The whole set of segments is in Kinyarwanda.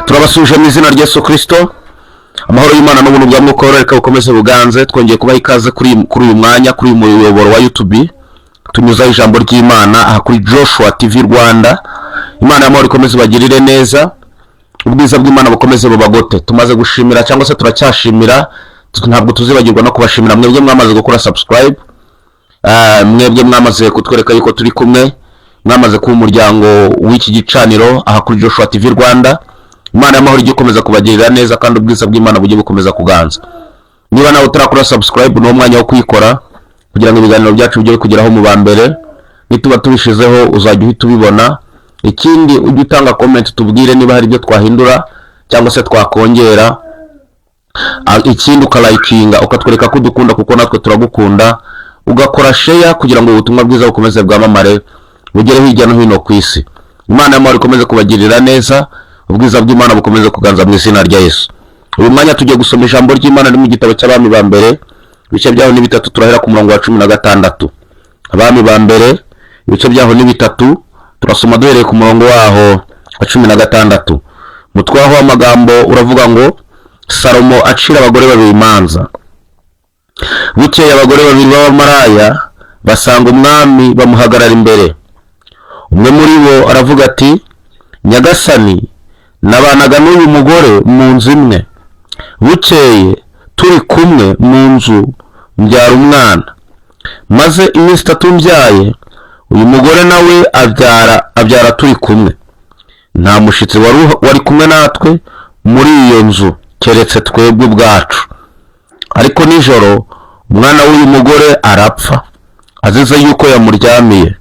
turabasuje mu izina rya Yesu Kristo. Amahoro y'Imana n'ubuntu bwa Mwuka Wera reka bukomeze buganze. Twongeye kubaha ikaze kuri uyu mwanya, kuri uyu muyoboro wa YouTube tunyuza ijambo ry'Imana aha kuri Joshua TV Rwanda. Imana y'amahoro ikomeze bagirire neza, ubwiza bw'Imana bukomeze bubagote. Tumaze gushimira cyangwa se turacyashimira, ntabwo tuzibagirwa no kubashimira mwebwe mwamaze gukora subscribe, mwebwe mwamaze kutwereka yuko turi kumwe, mwamaze kuba umuryango w'iki gicaniro aha kuri Joshua TV Rwanda. Imana y'amahoro ijye ikomeza kubagirira neza kandi ubwiza bw'Imana bujye bukomeza kuganza. Niba nawe utarakora subscribe no mwanya wo kuyikora kugira ngo ibiganiro byacu bijye kugeraho mu bambere, nituba tubishizeho uzajya uhita ubibona. Ikindi ujye utanga comment tubwire niba hari ibyo twahindura cyangwa se twakongera. Ikindi ukalikinga ukatwereka ko dukunda kuko natwe turagukunda, ugakora share kugira ngo ubutumwa bwiza bukomeze bwamamare bugere hirya no hino ku isi. Imana y'amahoro ikomeze kubagirira neza, ubwiza bw'Imana bukomeze kuganza mu izina rya Yesu. Uyu mwanya tugiye gusoma ijambo ry'Imana mu gitabo cy'Abami ba mbere, ibice byaho ni bitatu, turahera ku murongo wa 16. Abami ba mbere ibice byaho ni bitatu, turasoma duhereye ku murongo waho wa 16. Mutwe waho amagambo uravuga ngo Salomo acira abagore babiri imanza. Bukeye abagore babiri b'abamaraya basanga umwami bamuhagarara imbere. Umwe muri bo aravuga ati, Nyagasani, nabanaga n'uyu mugore mu nzu imwe. Bukeye turi kumwe mu nzu mbyara umwana. Maze iminsi 3 mbyaye, uyu mugore nawe abyara turi kumwe. Nta mushitsi wari kumwe natwe muri iyo nzu keretse twebwe ubwacu. Ariko nijoro umwana w'uyu mugore arapfa, azize yuko yamuryamiye.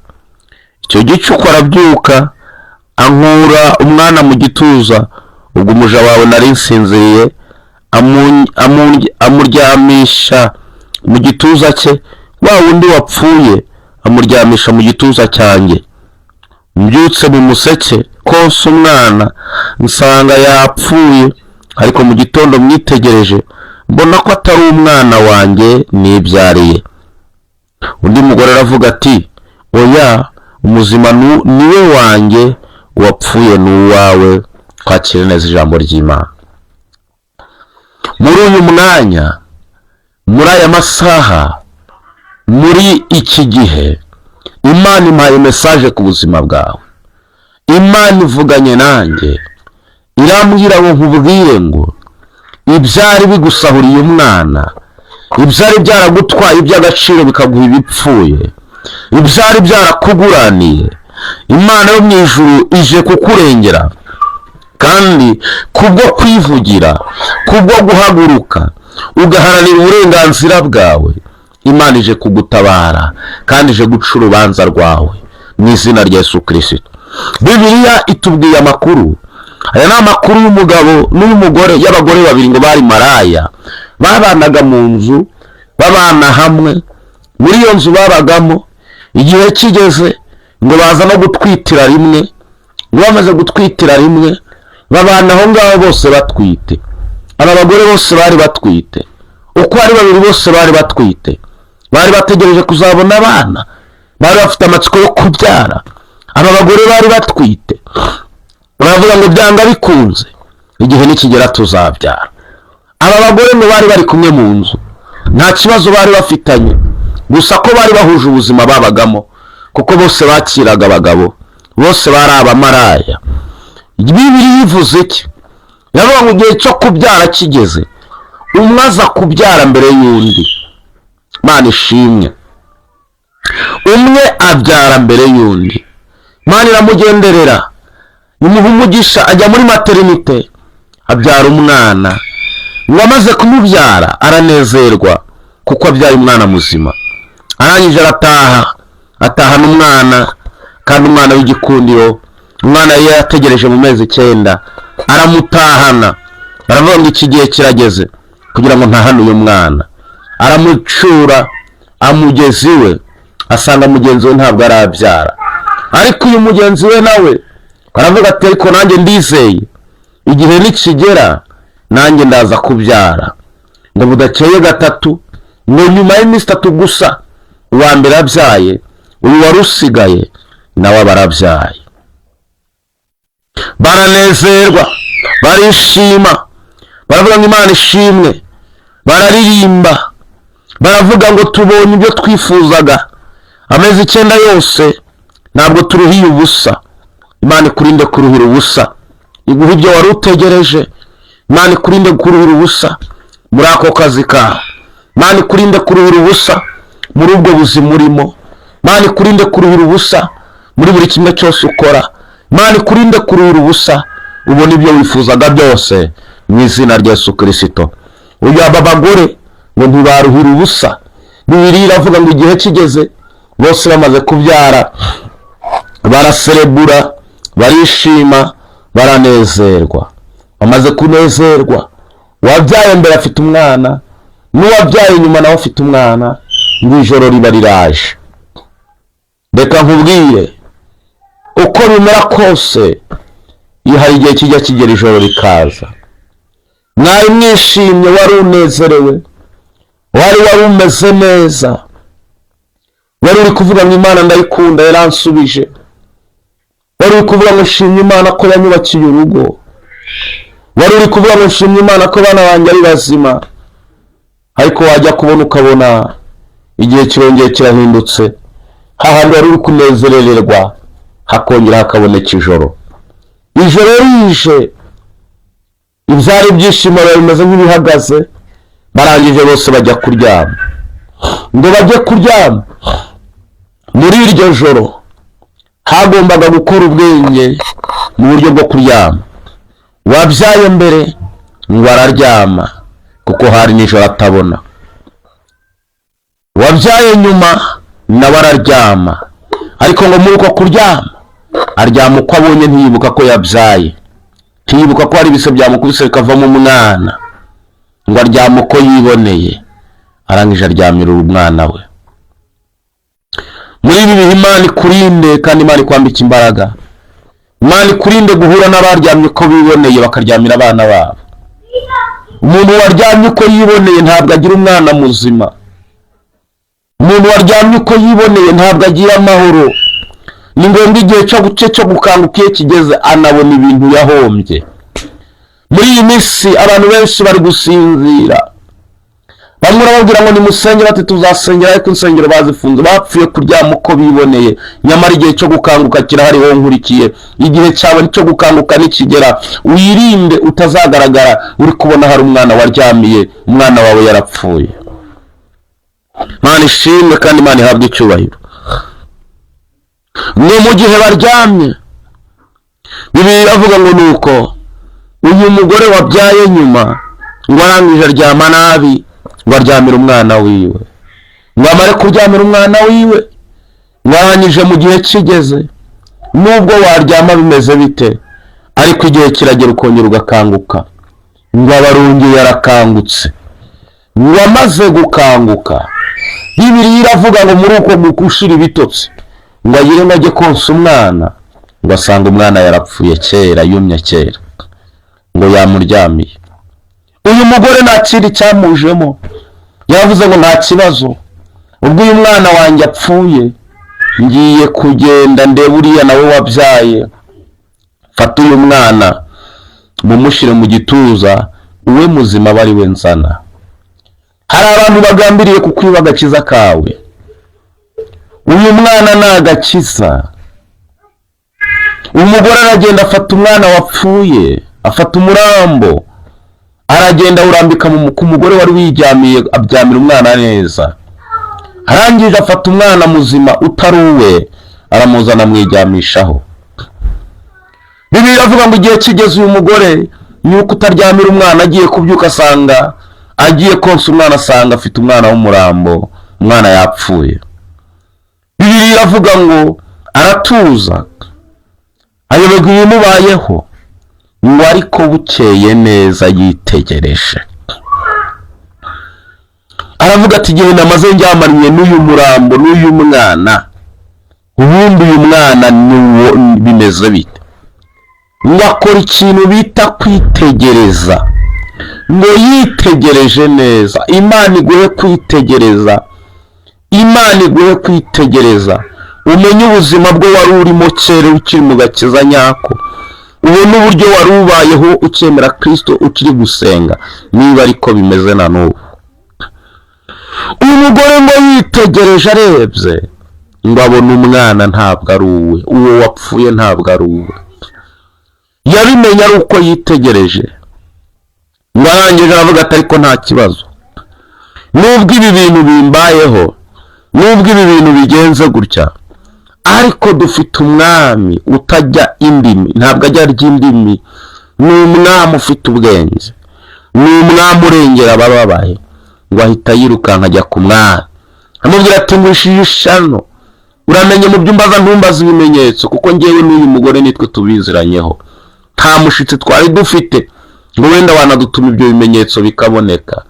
Icyo gicuku arabyuka ankura umwana mu gituza. Ubwo umuja wawe nari nsinziriye amuryamisha mu gituza cye, wa wundi wapfuye amuryamisha mu gituza cyanjye. Mbyutse mu museke konsa umwana, nsanga yapfuye, ariko mu gitondo mwitegereje mbona ko atari umwana wanjye nibyariye. Undi mugore aravuga ati, oya, umuzima niwe wanjye, uwapfuye n'uwawe. Twakire neza ijambo ry'Imana. Muri uyu mwanya, muri aya masaha, muri iki gihe, Imana impaye message ku buzima bwawe. Imana ivuganye nanjye, irambwira ngo nkubwire ngo ibyari bigusahuriye umwana, ibyari byaragutwaye iby'agaciro bikaguha ibipfuye, ibyari byarakuguraniye, Imana yo mu ijuru ije kukurengera. Kandi kubwo kwivugira, kubwo guhaguruka ugaharanira uburenganzira bwawe, Imana ije kugutabara kandi ije guca urubanza rwawe mu izina rya Yesu Kristo. Bibiliya itubwiye amakuru. Aya ni amakuru y'umugabo n'umugore, y'abagore babiri ngo bari maraya, babanaga mu nzu, babana hamwe. Muri iyo nzu babagamo, igihe kigeze ngo baza no gutwitira rimwe. Ngo bamaze gutwitira rimwe, babana aho ngaho bose batwite. Aba bagore bose bari batwite, uko ari babiri bose bari batwite, bari bategereje kuzabona abana, bari bafite amatsiko yo kubyara. Aba bagore bari batwite, baravuga ngo byanga bikunze igihe nikigera tuzabyara. Aba bagore ngo bari bari kumwe mu nzu, nta kibazo bari bafitanye, gusa ko bari bahuje ubuzima babagamo, kuko bose bakiraga abagabo, bose bari abamaraya. Bibiliya ivuze iki? Yavuga ngo igihe cyo kubyara kigeze, umwe aza kubyara mbere y'undi. Imana ishimwe. Umwe abyara mbere y'undi, Imana iramugenderera, imuha umugisha, ajya muri maternité abyara umwana. Ngo amaze kumubyara aranezerwa kuko abyaye umwana muzima. Arangije atahana umwana, kandi umwana w'igikundiro. Umwana yari yategereje mu mezi 9, aramutahana. Aravuga ngo iki gihe kirageze kugira ngo ntahane uyu mwana. Aramucura amugezi we, asanga mugenzi we ntabwo arabyara. Ariko uyu mugenzi we nawe aravuga ati, ariko nanjye ndizeye igihe nikigera nanjye ndaza kubyara. Ngo budakeye gatatu, ngo nyuma y'iminsi 3 gusa, uwa mbere abyaye, uyu wari usigaye nawe barabyaye. Baranezerwa, barishima, baravuga ngo Imana ishimwe, bararirimba, baravuga ngo tubonye ibyo twifuzaga amezi 9 yose, ntabwo turuhiye ubusa. Imana ikurinde kuruhira ubusa, iguha ibyo wari utegereje. Imana ikurinde kuruhira ubusa muri ako kazi kawe. Imana ikurinde kuruhira ubusa muri ubwo buzima urimo. Imana ikurinde kuruhira ubusa muri buri kimwe cyose ukora. Imana ikurinde kuruhira ubusa ubona ibyo wifuzaga byose mu izina rya Yesu Kristo. Uyu aba bagore ngo ntibaruhira ubusa. Bibiliya iravuga ngo igihe kigeze bose bamaze kubyara baraserebura, barishima, baranezerwa. Bamaze kunezerwa, wabyaye mbere afite umwana, n'uwabyaye nyuma nawe afite umwana, ngo ijoro riba riraje. Reka nkubwire, uko bimera kose iyo hari igihe kijya kigera ijoro rikaza. Mwari mwishimye, wari unezerewe, wari umeze neza, wari uri kuvuga ngo Imana ndayikunda yaransubije, wari uri kuvuga ngo nshimye Imana ko yanyubakiye urugo, wari uri kuvuga ngo nshimye Imana ko bana banjye ari bazima. Ariko wajya kubona ukabona igihe kirongeye kirahindutse, hahandi wari uri kunezerererwa hakongera hakaboneka ijoro. Ijoro rije, ibyari ibyishimo bimeze nk'ibihagaze, barangije bose bajya kuryama. Ngo bajye kuryama, muri iryo joro hagombaga gukora ubwenge mu buryo bwo kuryama. Wabyaye mbere ngo araryama kuko hari nijoro atabona, wabyaye nyuma nawe araryama, ariko ngo muri uko kuryama aryama uko abonye, ntiyibuka ko yabyaye, ntiyibuka ko hari ibise byamukubise bikavamo umwana, ngo aryama uko yiboneye, arangije aryamira umwana we. Muri ibi bihe Imana ikurinde kandi Imana ikwambika imbaraga. Imana ikurinde guhura n'abaryamye uko biboneye bakaryamira abana babo. Umuntu waryamye uko yiboneye ntabwo agira umwana muzima. Umuntu waryamye uko yiboneye ntabwo agira amahoro. Ni ngombwa igihe cyo gukanguka iyo kigeze anabona ibintu yahombye. Muri iyi minsi abantu benshi bari gusinzira. Bamwe barababwira ngo nimusenge, bati tuzasengera, ariko insengero bazifunze, bapfuye kuryama uko biboneye. Nyamara igihe cyo gukanguka kirahariho nkurikiye. Igihe cyawe cyo gukanguka nikigera, wirinde utazagaragara uri kubona hari umwana waryamiye, umwana wawe yarapfuye. Imana ishimwe kandi Imana ihabwe icyubahiro. Ni mu gihe baryamye, Bibiliya iravuga ngo nuko uyu mugore wabyaye nyuma ngo arangije aryama nabi, ngo aryamira umwana wiwe. Ngo amare kuryamira umwana wiwe, ngo arangije mu gihe kigeze, nubwo waryama bimeze bite, ariko igihe kiragera ukongera ugakanguka. Ngo abarongeye yarakangutse, ngo amaze gukanguka, Bibiliya iravuga ngo muri uko gukushira ibitotsi, ngo agire ngo ajye konsa umwana, ngo asanga umwana yarapfuye kera, yumye kera, ngo yamuryamiye. Uyu mugore nta kindi cyamujemo, yavuze ngo nta kibazo, ubwo uyu mwana wanjye apfuye ngiye kugenda ndebe uriya nawe wabyaye, fata uyu mwana mumushire mu gituza, uwe muzima bari we nzana. Hari abantu bagambiriye kukwiba agakiza kawe. Uyu mwana ni agakiza. Umugore aragenda afata umwana wapfuye, afata umurambo, aragenda urambika ku mugore wari wiryamiye, abyamira umwana neza. Arangije afata umwana muzima utari uwe, aramuzana amwijyamishaho. Bibiliya iravuga ngo igihe kigeze uyu mugore yuko utaryamira umwana, agiye kubyuka asanga, agiye konsa umwana asanga afite umwana w'umurambo, umwana yapfuye. Bibiliya iravuga ngo aratuza, ayoberwa ibimubayeho, ngo ariko bukeye neza yitegereje. Aravuga ati igihe namaze njyamanye n'uyu murambo n'uyu mwana, ubundi uyu mwana bimeze bite? Ngo akora ikintu bita kwitegereza, ngo yitegereje neza. Imana iguhe kwitegereza, Imana iguhe kwitegereza, umenye ubuzima bwo wari urimo kera ukiri mu gakiza nyako, ubona uburyo wari ubayeho ukemera Kristo ukiri gusenga, niba ariko bimeze na n'ubu. Uyu mugore ngo yitegereje arebye ngo abona umwana ntabwo ari uwe, uwo wapfuye ntabwo ari uwe. Yabimenye ari uko yitegereje, ngo arangije aravuga ati ariko nta kibazo, nubwo ibi bintu bimbayeho, nubwo ibi bintu bigenze gutya, ariko dufite umwami utajya indimi, ntabwo ajya arya indimi, ni umwami ufite ubwenge, ni umwami urengera abababaye. Ngo ahita yirukanka ajya ku mwami amubwira ati ngwishije ishano, uramenye mu byumbaza ntumbaza ibimenyetso, kuko ngewe n'uyu mugore nitwe tubiziranyeho, nta mushitsi twari dufite ngo wenda wanadutuma ibyo bimenyetso bikaboneka.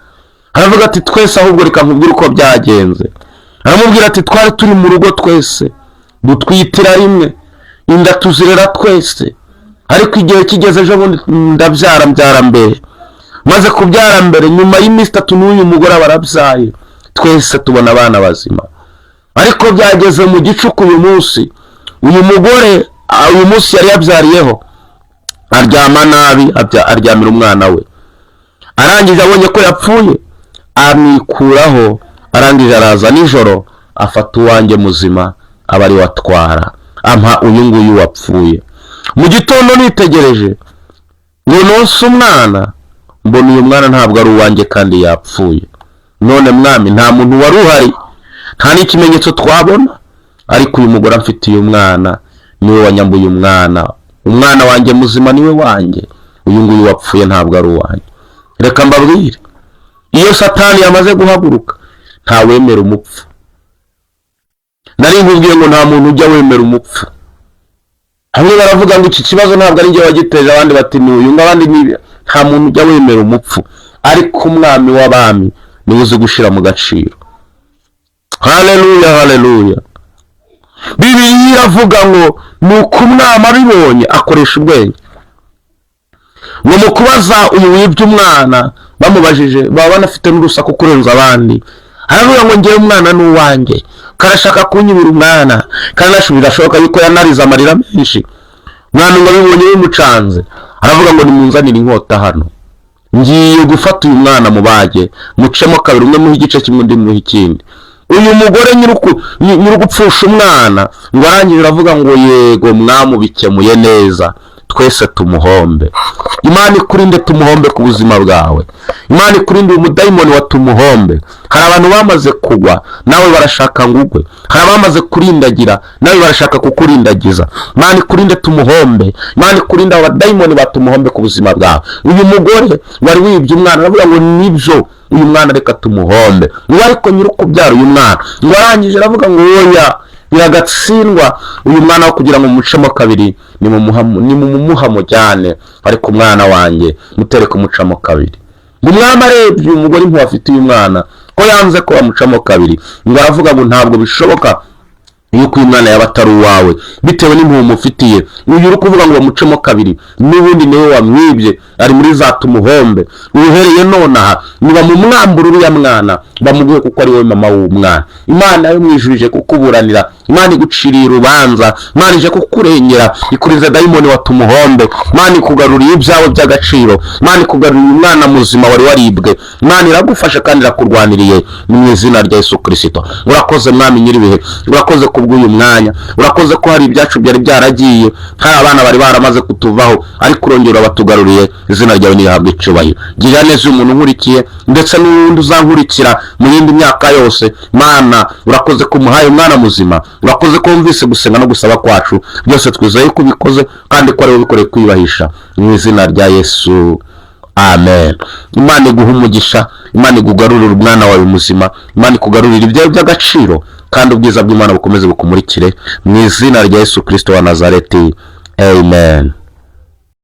Aravuga ati twese ahubwo reka nkubwire uko byagenze. Aramubwira ati twari turi mu rugo twese, dutwitira rimwe, inda tuzirera twese, ariko igihe kigeze ejo bundi mbyara mbere, maze kubyara mbere nyuma y'iminsi 3 n'uyu mugore barabyaye, twese tubona abana bazima. Ariko byageze mu gicuku uyu munsi, uyu mugore uyu munsi yari yabyariyeho aryama nabi, aryamira umwana we. Arangije abonye ko yapfuye amikuraho, arangije araza nijoro afata uwanjye muzima aba ari watwara, ampa uyu nguyu wapfuye. Mu gitondo nitegereje ngo nonse umwana, mbona uyu mwana ntabwo ari uwanjye kandi yapfuye. None mwami, nta muntu wari uhari, nta n'ikimenyetso twabona, ariko uyu mugore amfitiye umwana, niwe wanyambuye umwana, umwana wanjye muzima niwe wanjye, uyu nguyu wapfuye ntabwo ari uwanjye. Reka mbabwire, iyo Satani yamaze guhaguruka nta wemera umupfu. Nari nkubwiye ngo nta muntu ujya wemera umupfu. Hamwe baravuga ngo iki kibazo ntabwo ari njye wagiteje, abandi bati ni uyu, ngabandi ni, nta muntu ujya wemera umupfu, ariko umwami w'abami niwe uzi gushira mu gaciro. Haleluya, haleluya. Bibiliya iravuga ngo nuko umwami abibonye akoresha ubwenge. Ngo mu kubaza uyu wibye umwana bamubajije, baba banafite n'urusaku kurenza abandi, aravuga ngo ngewe umwana n'uwanjye, karashaka kunyibira umwana, kandi ashubira ashoboka yuko yanariza amarira menshi. Mwana ngo abibonye bimucanze, aravuga ngo nimunzanire inkota hano, ngiye gufata uyu mwana mubage, mucemo kabiri, umwe muhe igice kimwe undi muhe ikindi. Uyu mugore nyirugupfusha umwana ngo arangije aravuga ngo yego mwamubikemuye neza, twese tumuhombe. Imana ikurinde tumuhombe ku buzima bwawe, Imana ikurinde umudayimoni wa tumuhombe. Hari abantu bamaze kugwa nawe barashaka ngugwe, hari abamaze kurindagira nawe barashaka kukurindagiza. Imana ikurinde tumuhombe, Imana ikurinde abadayimoni batumuhombe ku buzima bwawe. Uyu mugore wari wibye umwana aravuga ngo nibyo uyu mwana reka tumuhombe, ngo ariko nyirukubyara uyu mwana ngo arangije aravuga ngo oya biragatsindwa, uyu mwana wo kugira ngo mucemo kabiri ni mumuha mujyane, ariko umwana wanjye mutereke umucamo kabiri. Umwami arebye uyu mugore ntiwafite uyu mwana ko yanze ko bamucamo kabiri, ngo aravuga ngo ntabwo bishoboka yuko uyu mwana yaba atari uwawe bitewe n'impuhwe umufitiye. Uyu uri kuvuga ngo bamucemo kabiri, n'ubundi niwe wamwibye, ari muri za tumuhombe. Uhereye nonaha niba mu mwambura uriya mwana bamuguhe kuko ari wowe mama w'umwana. Imana yo mwijurije kukuburanira, Imana iguciriye urubanza, Imana ije kukurengera, ikurize dayimoni wa tumuhombe, Imana ikugaruriye ibyawe by'agaciro, Imana ikugaruriye umwana muzima wari waribwe. Imana iragufasha kandi irakurwaniriye mu izina rya Yesu Kristo. Urakoze mwami nyiribihe, urakoze kubw'uyu mwanya, urakoze ko hari ibyacu byari byaragiye, hari abana bari baramaze kutuvaho, ariko urongera batugaruriye. Izina ryawe nihabwe icubahiro. Gira neza umuntu nkurikiye ndetse n'undi uzankurikira mu yindi myaka yose. Mana urakoze ko umuhaye umwana muzima, urakoze ko wumvise gusenga no gusaba kwacu, byose twizeye ko ubikoze kandi ko ari wowe bikoreye kwibahisha mu izina rya Yesu, amen. Imana iguha umugisha, Imana igugarurira umwana wawe muzima, Imana ikugarurira ibyawe by'agaciro, kandi ubwiza bw'Imana bukomeze bukumurikire mu izina rya Yesu Kristo wa Nazareti, amen.